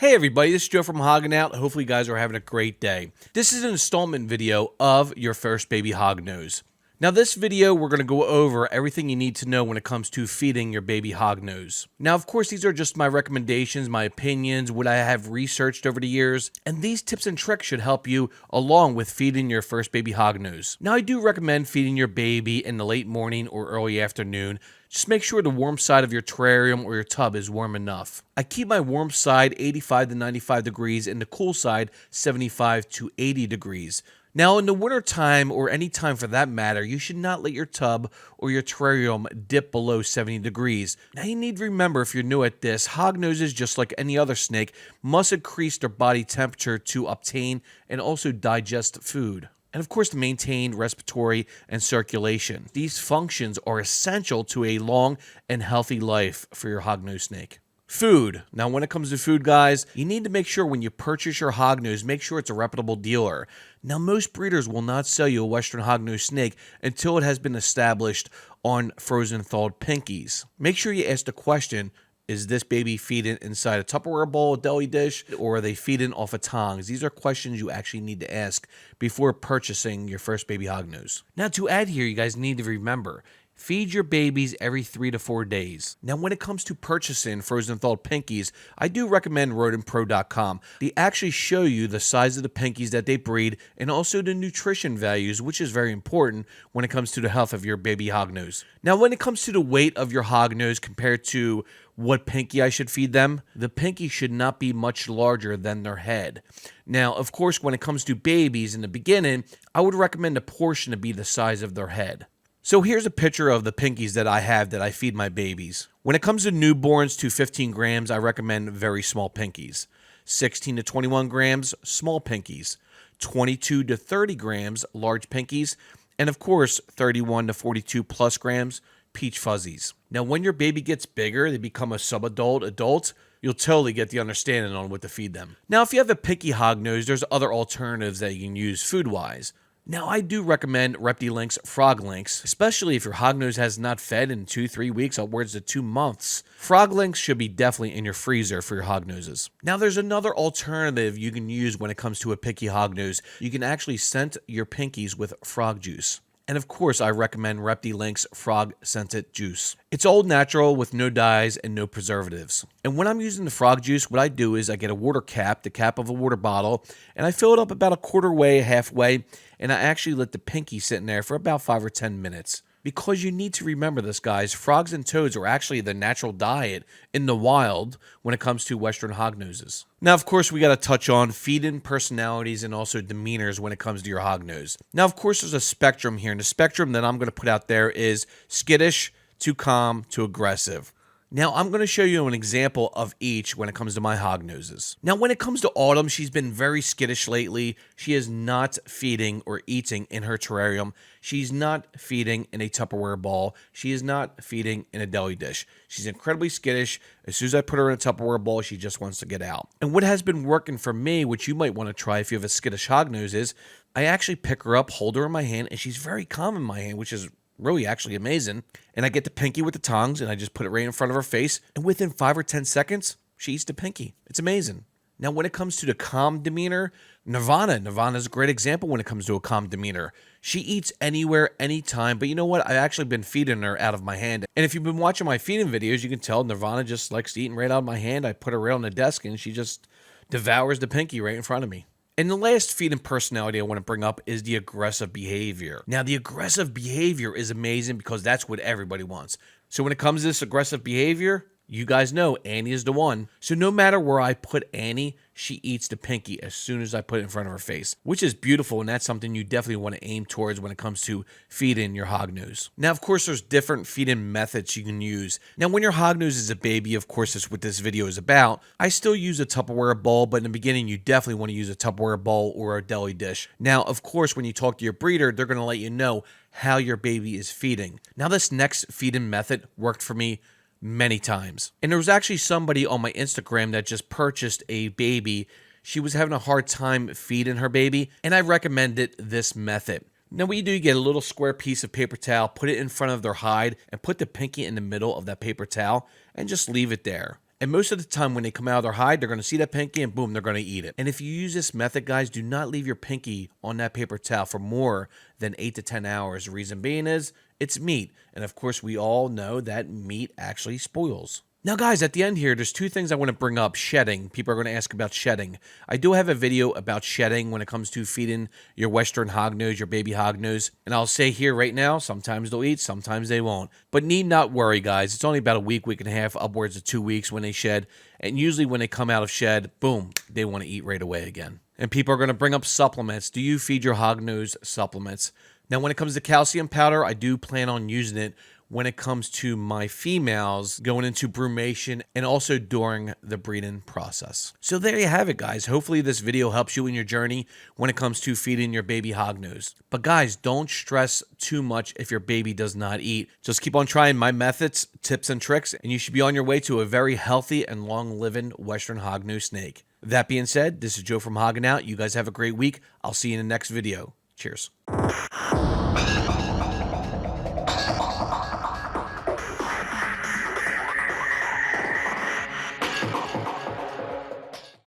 Hey everybody, this is Joe from Hogout. Hopefully you guys are having a great day. This is an installment video of your first baby hognose. Now this video, we're going to go over everything you need to know when it comes to feeding your baby hognose. Now of course these are just my recommendations, my opinions, what I have researched over the years, and these tips and tricks should help you along with feeding your first baby hognose. Now I do recommend feeding your baby in the late morning or early afternoon. Just make sure the warm side of your terrarium or your tub is warm enough. I keep my warm side 85 to 95 degrees and the cool side 75 to 80 degrees. Now in the winter time, or any time for that matter, you should not let your tub or your terrarium dip below 70 degrees. Now you need to remember, if you're new at this, hognoses, just like any other snake, must increase their body temperature to obtain and also digest food. And of course to maintain respiratory and circulation. These functions are essential to a long and healthy life for your hognose snake. Food. Now when it comes to food, guys, you need to make sure when you purchase your hognose, make sure it's a reputable dealer. Now most breeders will not sell you a Western Hognose snake until it has been established on frozen thawed pinkies. Make sure you ask the question, is this baby feeding inside a Tupperware bowl, a deli dish, or are they feeding off of tongs? These are questions you actually need to ask before purchasing your first baby hognose. Now to add here, you guys need to remember, feed your babies every 3 to 4 days. Now when it comes to purchasing frozen thawed pinkies, I do recommend rodentpro.com. They actually show you the size of the pinkies that they breed and also the nutrition values, which is very important when it comes to the health of your baby hognose. Now when it comes to the weight of your hognose compared to what pinky I should feed them, the pinky should not be much larger than their head. Now, of course, when it comes to babies in the beginning, I would recommend a portion to be the size of their head. So here's a picture of the pinkies that I have that I feed my babies. When it comes to newborns to 15 grams, I recommend very small pinkies. 16 to 21 grams, small pinkies. 22 to 30 grams, large pinkies. And of course, 31 to 42 plus grams, peach fuzzies. Now, when your baby gets bigger, they become a subadult, adult, you'll totally get the understanding on what to feed them. Now, if you have a picky hognose, there's other alternatives that you can use food-wise. Now, I do recommend Reptilinks Frog Links, especially if your hognose has not fed in 2-3 weeks, upwards to 2 months. Frog Links should be definitely in your freezer for your hognoses. Now, there's another alternative you can use when it comes to a picky hognose. You can actually scent your pinkies with frog juice. And of course, I recommend Reptilinks Frog Scented Juice. It's all natural with no dyes and no preservatives. And when I'm using the frog juice, what I do is I get a water cap, the cap of a water bottle, and I fill it up about a quarter way, halfway, and I actually let the pinky sit in there for about 5 or 10 minutes. Because you need to remember this, guys, frogs and toads are actually the natural diet in the wild when it comes to Western hognoses. Now, of course, we got to touch on feeding personalities and also demeanors when it comes to your hognose. Now, of course, there's a spectrum here, and the spectrum that I'm going to put out there is skittish to calm to aggressive. Now, I'm going to show you an example of each when it comes to my hognoses. Now, when it comes to Autumn, she's been very skittish lately. She is not feeding or eating in her terrarium. She's not feeding in a Tupperware bowl. She is not feeding in a deli dish. She's incredibly skittish. As soon as I put her in a Tupperware bowl, she just wants to get out. And what has been working for me, which you might want to try if you have a skittish hognose, is I actually pick her up, hold her in my hand, and she's very calm in my hand, which is really actually amazing. And I get the pinky with the tongs and I just put it right in front of her face, and within 5 or 10 seconds she eats the pinky. It's amazing. Now when it comes to the calm demeanor, Nirvana is a great example when it comes to a calm demeanor. She eats anywhere, anytime, but you know what? I've actually been feeding her out of my hand. And if you've been watching my feeding videos, you can tell Nirvana just likes eating right out of my hand. I put her right on the desk and she just devours the pinky right in front of me. And the last feeding personality I want to bring up is the aggressive behavior. Now, the aggressive behavior is amazing because that's what everybody wants. So when it comes to this aggressive behavior, you guys know Annie is the one. So no matter where I put Annie, she eats the pinky as soon as I put it in front of her face, which is beautiful, and that's something you definitely want to aim towards when it comes to feeding your hognose. Now, of course, there's different feeding methods you can use. Now, when your hognose is a baby, of course, that's what this video is about. I still use a Tupperware bowl, but in the beginning, you definitely want to use a Tupperware bowl or a deli dish. Now, of course, when you talk to your breeder, they're going to let you know how your baby is feeding. Now, this next feeding method worked for me many times. And there was actually somebody on my Instagram that just purchased a baby. She was having a hard time feeding her baby, and I recommended this method. Now what you do, you get a little square piece of paper towel, put it in front of their hide, and put the pinky in the middle of that paper towel, and just leave it there. And most of the time when they come out of their hide, they're going to see that pinky and boom, they're going to eat it. And if you use this method, guys, do not leave your pinky on that paper towel for more than 8 to 10 hours. The reason being is it's meat. And of course, we all know that meat actually spoils. Now, guys, at the end here, there's two things I want to bring up. Shedding. People are going to ask about shedding. I do have a video about shedding when it comes to feeding your Western Hognose, your baby hognose. And I'll say here right now, sometimes they'll eat, sometimes they won't. But need not worry, guys. It's only about a week, week and a half, upwards of 2 weeks when they shed. And usually when they come out of shed, boom, they want to eat right away again. And people are going to bring up supplements. Do you feed your hognose supplements? Now, when it comes to calcium powder, I do plan on using it when it comes to my females going into brumation and also during the breeding process. So there you have it, guys. Hopefully this video helps you in your journey when it comes to feeding your baby hognose. But guys, don't stress too much if your baby does not eat. Just keep on trying my methods, tips, and tricks, and you should be on your way to a very healthy and long-living Western Hognose snake. That being said, this is Joe from Hogging Out. You guys have a great week. I'll see you in the next video. Cheers.